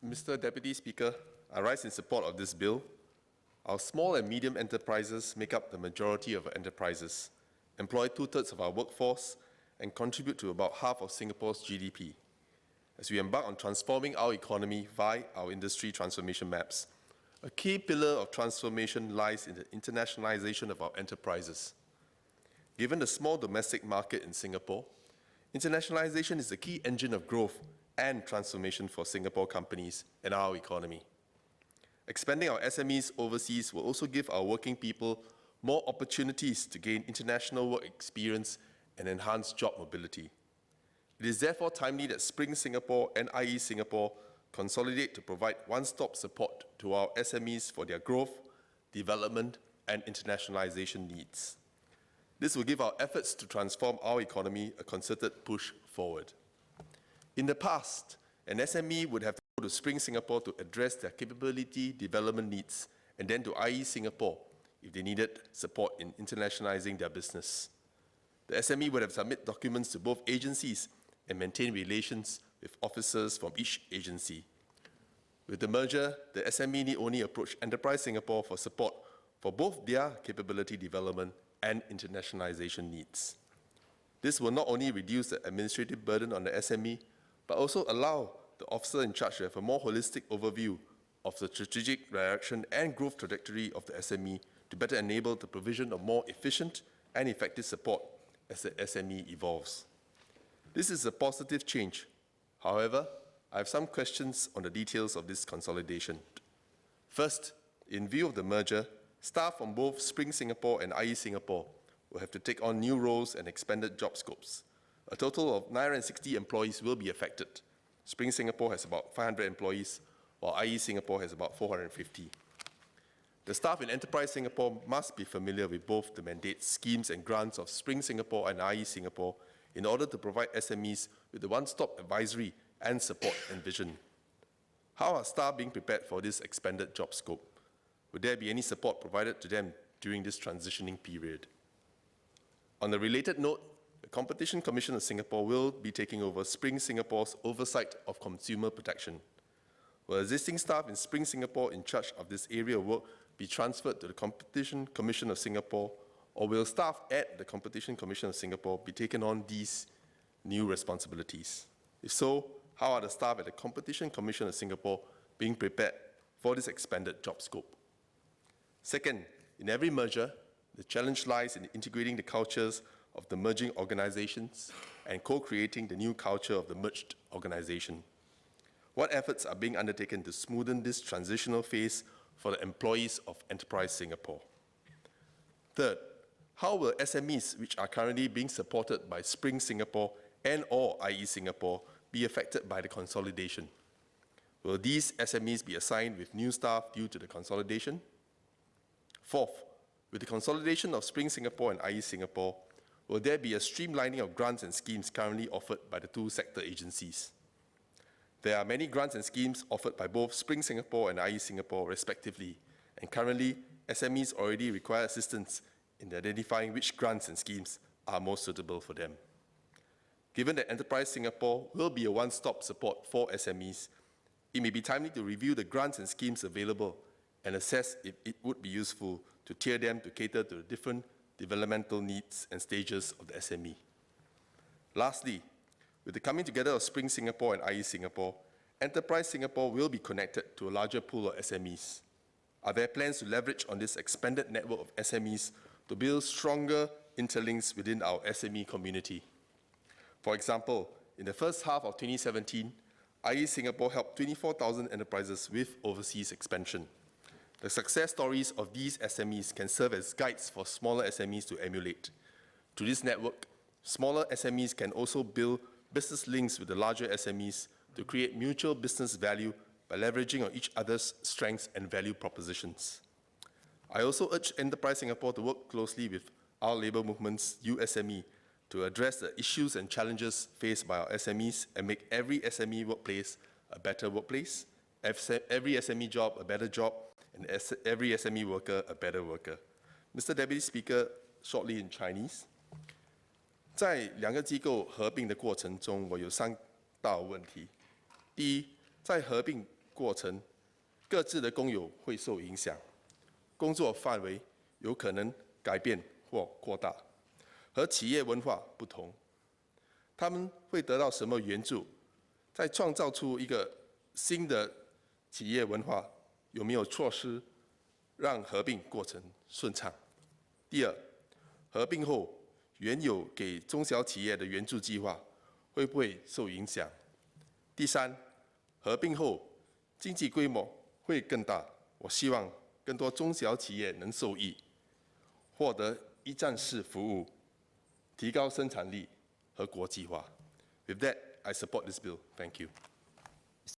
Mr. Deputy Speaker, I rise in support of this bill. Our small and medium enterprises make up the majority of our enterprises, employ 2/3 of our workforce, and contribute to about half of Singapore's GDP. As we embark on transforming our economy via our industry transformation maps, a key pillar of transformation lies in the internationalization of our enterprises. Given the small domestic market in Singapore, internationalization is the key engine of growth and transformation for Singapore companies and our economy. Expanding our SMEs overseas will also give our working people more opportunities to gain international work experience and enhance job mobility. It is therefore timely that Spring Singapore and IE Singapore consolidate to provide one-stop support to our SMEs for their growth, development, and internationalization needs. This will give our efforts to transform our economy a concerted push forward. In the past, an SME would have to go to Spring Singapore to address their capability development needs, and then to IE Singapore if they needed support in internationalizing their business. The SME would have to submit documents to both agencies and maintain relations with officers from each agency. With the merger, the SME need only approach Enterprise Singapore for support for both their capability development and internationalization needs. This will not only reduce the administrative burden on the SME, but also allow the officer in charge to have a more holistic overview of the strategic direction and growth trajectory of the SME to better enable the provision of more efficient and effective support as the SME evolves. This is a positive change. However, I have some questions on the details of this consolidation. First, in view of the merger, staff from both Spring Singapore and IE Singapore will have to take on new roles and expanded job scopes. A total of 960 employees will be affected. Spring Singapore has about 500 employees, while IE Singapore has about 450. The staff in Enterprise Singapore must be familiar with both the mandates, schemes and grants of Spring Singapore and IE Singapore in order to provide SMEs with the one-stop advisory and support envisioned. How are staff being prepared for this expanded job scope? Would there be any support provided to them during this transitioning period? On a related note, the Competition Commission of Singapore will be taking over Spring Singapore's oversight of consumer protection. Will existing staff in Spring Singapore in charge of this area of work be transferred to the Competition Commission of Singapore, or will staff at the Competition Commission of Singapore be taken on these new responsibilities? If so, how are the staff at the Competition Commission of Singapore being prepared for this expanded job scope? Second, in every merger, the challenge lies in integrating the cultures of the merging organizations and co-creating the new culture of the merged organization. What efforts are being undertaken to smoothen this transitional phase for the employees of Enterprise Singapore? Third, how will SMEs which are currently being supported by Spring Singapore and/or IE Singapore be affected by the consolidation? Will these SMEs be assigned with new staff due to the consolidation? Fourth, with the consolidation of Spring Singapore and IE Singapore, will there be a streamlining of grants and schemes currently offered by the two sector agencies? There are many grants and schemes offered by both Spring Singapore and IE Singapore respectively, and currently SMEs already require assistance in identifying which grants and schemes are most suitable for them. Given that Enterprise Singapore will be a one-stop support for SMEs, it may be timely to review the grants and schemes available and assess if it would be useful to tier them to cater to the different developmental needs and stages of the SME. Lastly, with the coming together of Spring Singapore and IE Singapore, Enterprise Singapore will be connected to a larger pool of SMEs. Are there plans to leverage on this expanded network of SMEs to build stronger interlinks within our SME community? For example, in the first half of 2017, IE Singapore helped 24,000 enterprises with overseas expansion. The success stories of these SMEs can serve as guides for smaller SMEs to emulate. Through this network, smaller SMEs can also build business links with the larger SMEs to create mutual business value by leveraging on each other's strengths and value propositions. I also urge Enterprise Singapore to work closely with our labour movement's USME to address the issues and challenges faced by our SMEs and make every SME workplace a better workplace, every SME job a better job, and every SME worker a better worker. Mr. Deputy Speaker, shortly in Chinese. 在两个机构合并的过程中，我有3大问题。第一，在合并过程，各自的工友会受影响，工作范围有可能改变或扩大。和企业文化不同，他们会得到什么援助？再创造出一个新的企业文化，有没有措施让合并过程顺畅？第二，合并后原有给中小企业的援助计划会不会受影响？第三，合并后经济规模会更大，我希望更多中小企业能受益，获得一站式服务，提高生产力和国际化。With that, I support this bill. Thank you.